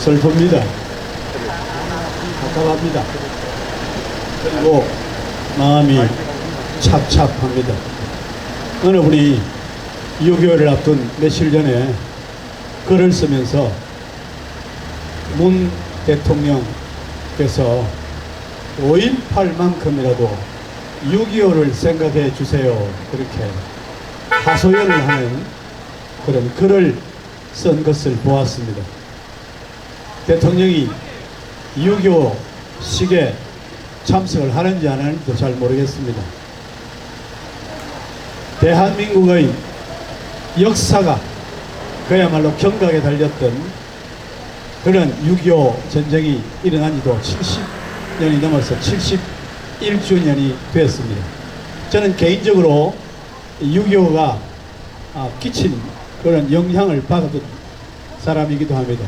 슬픕니다. 답답합니다. 그리고 마음이 착잡합니다. 어느 분이 6.25를 앞둔 며칠 전에 글을 쓰면서 문 대통령께서 5.18만큼이라도 6.25를 생각해 주세요. 그렇게 하소연을 하는 그런 글을 쓴 것을 보았습니다. 대통령이 6.25 식에 참석을 하는지 안 하는지도 잘 모르겠습니다. 대한민국의 역사가 그야말로 경각에 달렸던 그런 6.25 전쟁이 일어난 지도 70년이 넘어서 71주년이 되었습니다. 저는 개인적으로 6.25가 끼친 그런 영향을 받은 사람이기도 합니다.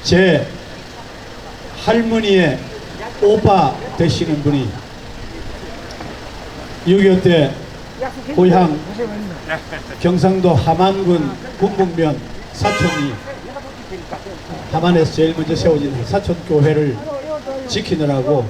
제 할머니의 오빠 되시는 분이 6.25 때 고향 경상도 함안군 군북면 사촌이 함안에서 제일 먼저 세워진 사촌교회를 지키느라고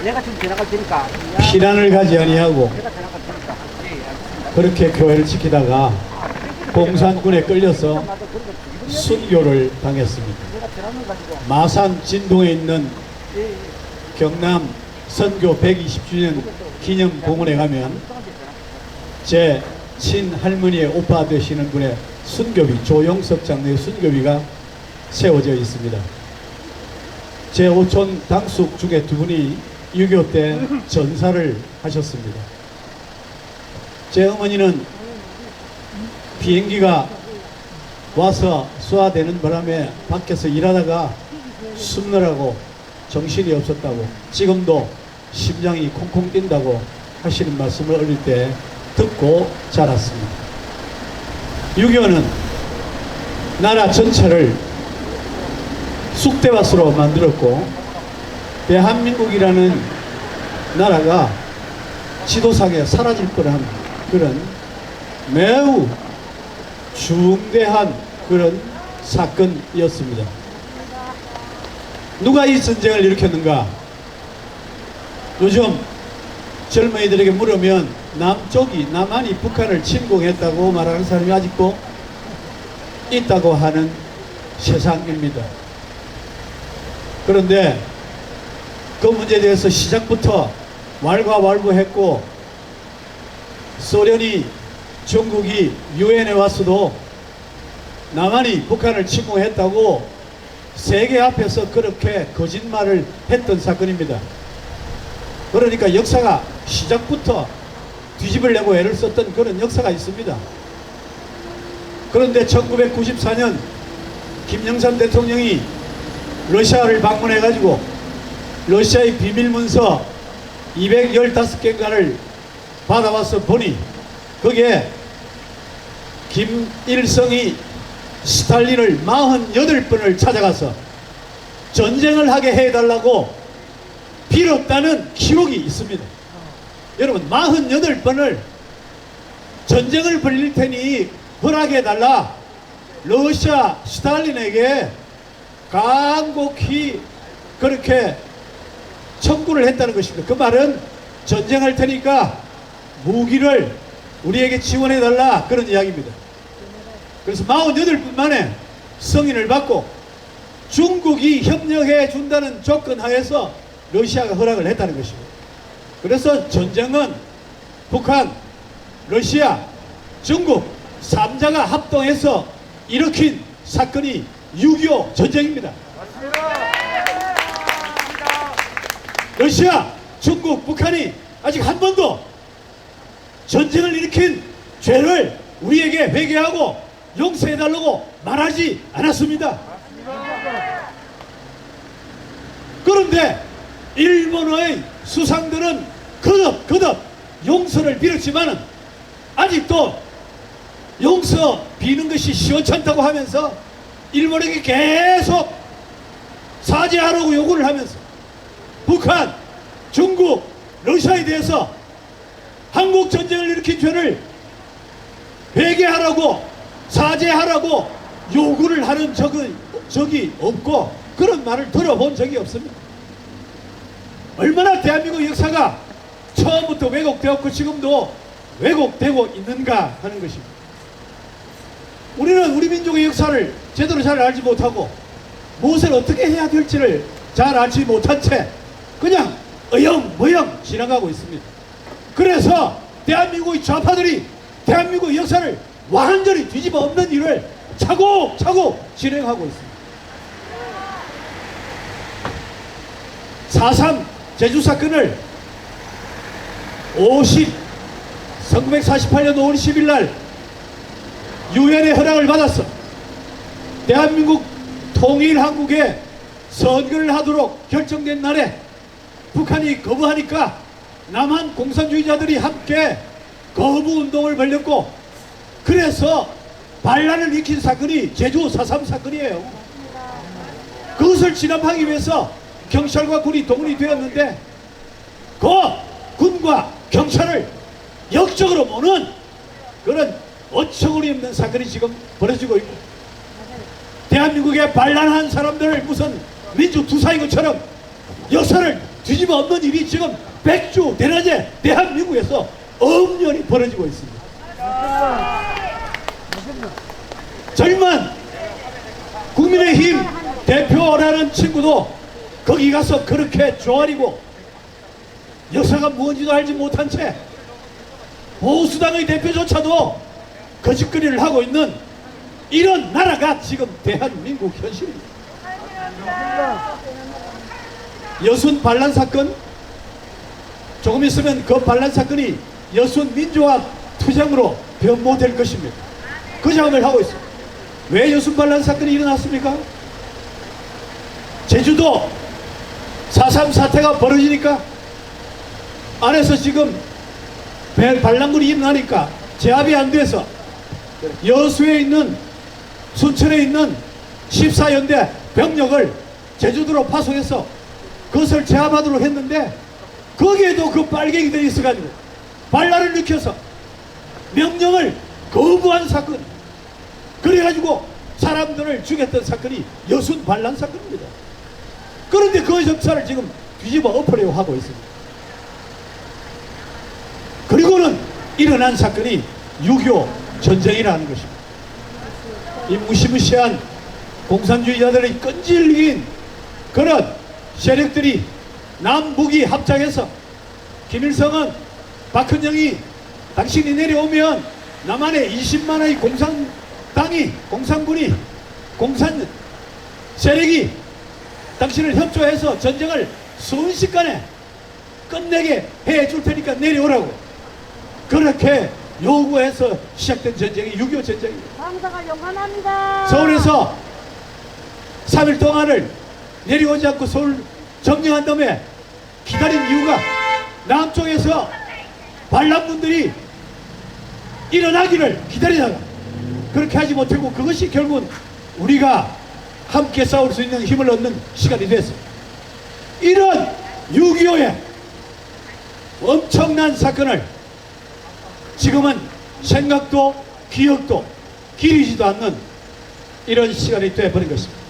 내가 지금 지나갈 테니까 피난을 가지 아니하고 그렇게 교회를 지키다가 공산군에 끌려서 순교를 당했습니다. 마산 진동에 있는 경남 선교 120주년 기념공원에 가면 제 친할머니의 오빠 되시는 분의 순교비, 조영석 장로의 순교비가 세워져 있습니다. 제 오촌 당숙 중에 두 분이 6.25 때 전사를 하셨습니다. 제 어머니는 비행기가 와서 쏘아대는 바람에 밖에서 일하다가 숨느라고 정신이 없었다고, 지금도 심장이 콩콩 뛴다고 하시는 말씀을 어릴 때 듣고 자랐습니다. 6.25는 나라 전체를 쑥대밭으로 만들었고 대한민국이라는 나라가 지도상에 사라질 거란 그런 매우 중대한 그런 사건이었습니다. 누가 이 전쟁을 일으켰는가? 요즘 젊은이들에게 물으면 남한이 북한을 침공했다고 말하는 사람이 아직도 있다고 하는 세상입니다. 그런데 그 문제에 대해서 시작부터 왈가왈부했고, 소련이 중국이 유엔에 왔어도 남한이 북한을 침공했다고 세계 앞에서 그렇게 거짓말을 했던 사건입니다. 그러니까 역사가 시작부터 뒤집을 내고 애를 썼던 그런 역사가 있습니다. 그런데 1994년 김영삼 대통령이 러시아를 방문해 가지고 러시아의 비밀문서 215개인가를 받아와서 보니 거기에 김일성이 스탈린을 48번을 찾아가서 전쟁을 하게 해달라고 빌었다는 기록이 있습니다. 여러분, 48번을 전쟁을 벌릴 테니 허락해달라 러시아 스탈린에게 간곡히 그렇게 청구를 했다는 것입니다. 그 말은 전쟁할 테니까 무기를 우리에게 지원해달라 그런 이야기입니다. 그래서 48분 만에 승인을 받고 중국이 협력해 준다는 조건 하에서 러시아가 허락을 했다는 것입니다. 그래서 전쟁은 북한, 러시아, 중국 3자가 합동해서 일으킨 사건이 6.25 전쟁입니다. 러시아, 중국, 북한이 아직 한 번도 전쟁을 일으킨 죄를 우리에게 회개하고 용서해달라고 말하지 않았습니다. 그런데 일본의 수상들은 거듭 용서를 빌었지만은 아직도 용서 비는 것이 시원찮다고 하면서 일본에게 계속 사죄하라고 요구를 하면서 북한, 중국, 러시아에 대해서 한국 전쟁을 일으킨 죄를 회개하라고 사죄하라고 요구를 하는 적이 없고 그런 말을 들어본 적이 없습니다. 얼마나 대한민국 역사가 처음부터 왜곡되었고 지금도 왜곡되고 있는가 하는 것입니다. 우리는 우리 민족의 역사를 제대로 잘 알지 못하고 무엇을 어떻게 해야 될지를 잘 알지 못한 채 그냥 어영부영 지나가고 있습니다. 그래서 대한민국의 좌파들이 대한민국 역사를 완전히 뒤집어 엎는 일을 차곡차곡 진행하고 있습니다. 4.3 제주 사건을 1948년 5월 10일 날 유엔의 허락을 받았어. 대한민국 통일한국에 선거를 하도록 결정된 날에 북한이 거부하니까 남한 공산주의자들이 함께 거부운동을 벌였고 그래서 반란을 일으킨 사건이 제주 4.3 사건이에요. 그것을 진압하기 위해서 경찰과 군이 동원이 되었는데 그 군과 경찰을 역적으로 모는 그런 어처구니 없는 사건이 지금 벌어지고 있고 대한민국에 반란한 사람들을 무슨 민주투사인 것처럼 역사를 뒤집어 엎는 일이 지금 백주 대낮에 대한민국에서 엄연히 벌어지고 있습니다. 젊은 국민의힘 대표라는 친구도 거기 가서 그렇게 조아리고 역사가 무엇인지도 알지 못한 채 보수당의 대표조차도 거짓거리를 하고 있는 이런 나라가 지금 대한민국 현실입니다. 여순 반란 사건 조금 있으면 그 반란 사건이 여순 민주화 투쟁으로 변모될 것입니다. 그 작업을 하고 있습니다. 왜 여순 반란 사건이 일어났습니까? 제주도 4.3 사태가 벌어지니까 안에서 지금 반란군이 일어나니까 제압이 안 돼서 여수에 있는 순천에 있는 14연대 병력을 제주도로 파송해서 그것을 제압하도록 했는데 거기에도 그 빨갱이들이 있어가지고 반란을 일으켜서 명령을 거부한 사건 그래가지고 사람들을 죽였던 사건이 여순 반란 사건입니다. 그런데 그 역사를 지금 뒤집어 엎으려고 하고 있습니다. 그리고는 일어난 사건이 6.25 전쟁이라는 것입니다. 이 무시무시한 공산주의자들의 끈질긴 그런 세력들이 남북이 합작해서 김일성은 박헌영이 당신이 내려오면 남한에 20만의 공산군이 공산 세력이 당신을 협조해서 전쟁을 순식간에 끝내게 해줄 테니까 내려오라고 그렇게 요구해서 시작된 전쟁이 6.25 전쟁입니다. 강사가 영원합니다. 서울에서 3일 동안을 내려오지 않고 서울 점령한 다음에 기다린 이유가 남쪽에서 반란군들이 일어나기를 기다리다가 그렇게 하지 못하고 그것이 결국은 우리가 함께 싸울 수 있는 힘을 얻는 시간이 됐습니다. 이런 6.25의 엄청난 사건을 지금은 생각도 기억도 기리지도 않는 이런 시간이 되어버린 것입니다.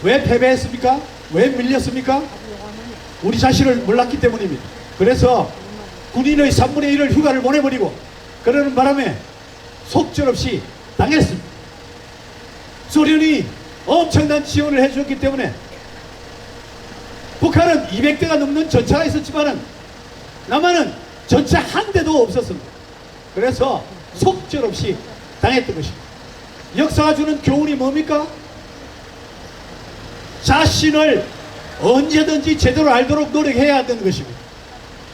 왜 패배했습니까? 왜 밀렸습니까? 우리 자신을 몰랐기 때문입니다. 그래서 군인의 3분의 1을 휴가를 보내버리고 그러는 바람에 속절없이 당했습니다. 소련이 엄청난 지원을 해주었기 때문에 북한은 200대가 넘는 전차가 있었지만은 남한은 전차 한 대도 없었습니다. 그래서 속절없이 당했던 것입니다. 역사가 주는 교훈이 뭡니까? 자신을 언제든지 제대로 알도록 노력해야 되는 것입니다.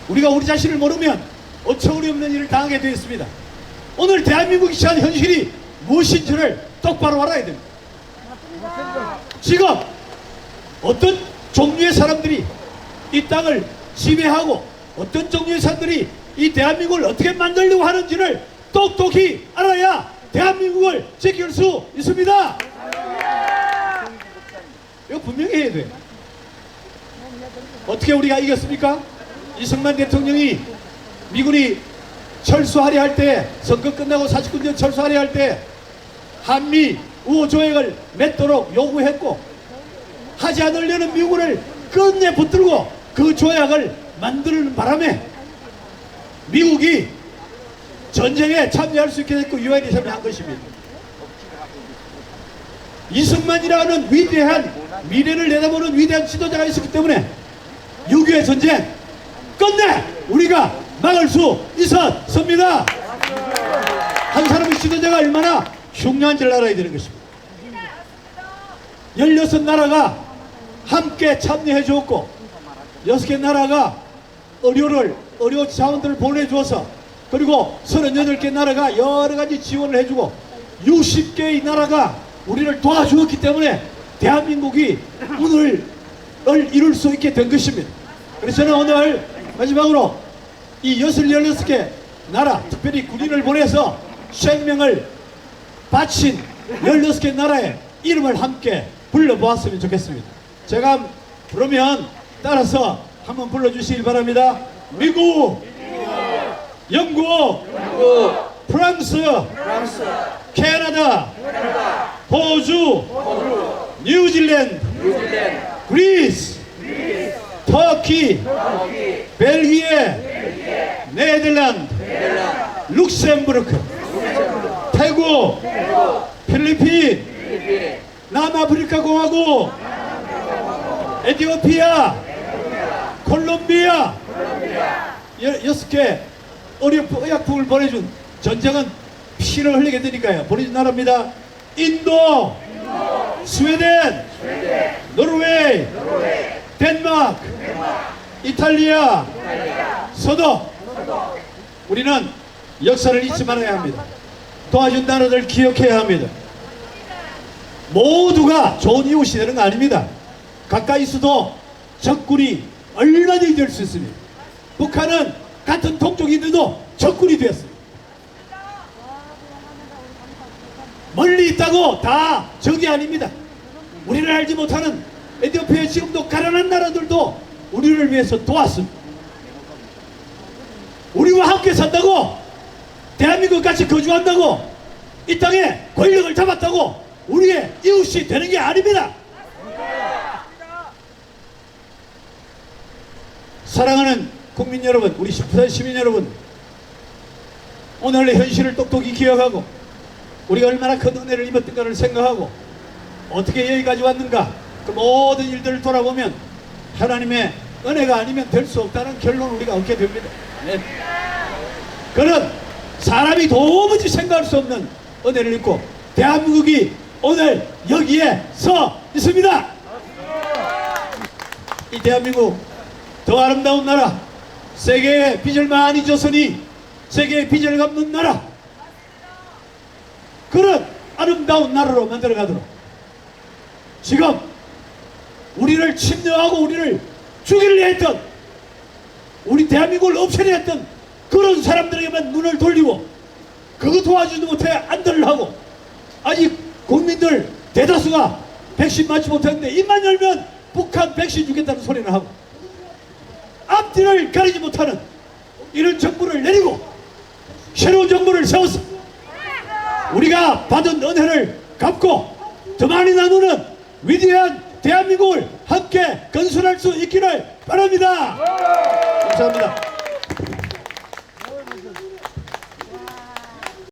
우리가 우리 자신을 모르면 어처구니 없는 일을 당하게 되어 있습니다. 오늘 대한민국이 처한 현실이 무엇인지를 똑바로 알아야 됩니다. 지금 어떤 종류의 사람들이 이 땅을 지배하고 어떤 종류의 사람들이 이 대한민국을 어떻게 만들려고 하는지를 똑똑히 알아야 대한민국을 지킬 수 있습니다. 이거 분명히 해야 돼요. 어떻게 우리가 이겼습니까? 이승만 대통령이 미군이 철수하려 할 때, 선거 끝나고 49년 철수하려 할 때 한미 우호 조약을 맺도록 요구했고, 하지 않으려는 미국을 끝내 붙들고 그 조약을 만드는 바람에 미국이 전쟁에 참여할 수 있게 됐고 유엔이 참여한 것입니다. 이승만이라는 위대한 미래를 내다보는 위대한 지도자가 있었기 때문에 6.25 전쟁 끝내 우리가 막을 수 있었습니다. 한 사람의 지도자가 얼마나 흉년한지를 알아야 되는 것입니다. 16나라가 함께 참여해 주었고 6개 나라가 의료 자원들을 보내주어서, 그리고 38개 나라가 여러가지 지원을 해주고 60개의 나라가 우리를 도와주었기 때문에 대한민국이 오늘을 이룰 수 있게 된 것입니다. 그래서 저는 오늘 마지막으로 이 16개 나라, 특별히 군인을 보내서 생명을 바친 16개 나라의 이름을 함께 불러보았으면 좋겠습니다. 제가 부르면 따라서 한번 불러주시길 바랍니다. 미국, 영국, 프랑스, 캐나다, 호주, 뉴질랜드, 그리스, 터키, 벨기에, 네덜란드, 룩셈부르크, 태국, 필리핀, 남아프리카 공화국, 에티오피아, 콜롬비아, 6개 의약품을 보내준, 전쟁은 피를 흘리게 되니까요, 보내준 나라입니다. 인도, 스웨덴, 노르웨이, 덴마크, 이탈리아, 서도. 우리는 역사를 잊지 말아야 합니다. 도와준 나라들 기억해야 합니다. 모두가 좋은 이웃이 되는 거 아닙니다. 가까이 있어도 적군이 얼마든지 될 수 있습니다. 북한은 같은 동족인데도 적군이 되었습니다. 멀리 있다고 다 적이 아닙니다. 우리를 알지 못하는 에티오피아, 지금도 가난한 나라들도 우리를 위해서 도왔습니다. 우리와 함께 산다고, 대한민국 같이 거주한다고, 이 땅에 권력을 잡았다고 우리의 이웃이 되는 게 아닙니다. 사랑하는 국민 여러분, 우리 부산 시민 여러분, 오늘의 현실을 똑똑히 기억하고 우리가 얼마나 큰 은혜를 입었던가를 생각하고 어떻게 여기까지 왔는가, 그 모든 일들을 돌아보면 하나님의 은혜가 아니면 될 수 없다는 결론을 우리가 얻게 됩니다. 네. 그런 사람이 도무지 생각할 수 없는 은혜를 입고 대한민국이 오늘 여기에 서 있습니다. 이 대한민국, 더 아름다운 나라, 세계에 빚을 많이 졌으니 세계에 빚을 갚는 나라, 그런 아름다운 나라로 만들어 가도록, 지금 우리를 침략하고 우리를 죽이려 했던, 우리 대한민국을 없애려 했던 그런 사람들에게만 눈을 돌리고 그거 도와주지 못해 안달을 하고, 아직 국민들 대다수가 백신 맞지 못했는데 입만 열면 북한 백신 주겠다는 소리를 하고 앞뒤를 가리지 못하는 이런 정부를 내리고 새로운 정부를 세워서 우리가 받은 은혜를 갚고 더 많이 나누는 위대한 대한민국을 함께 건설할 수 있기를 바랍니다. 감사합니다.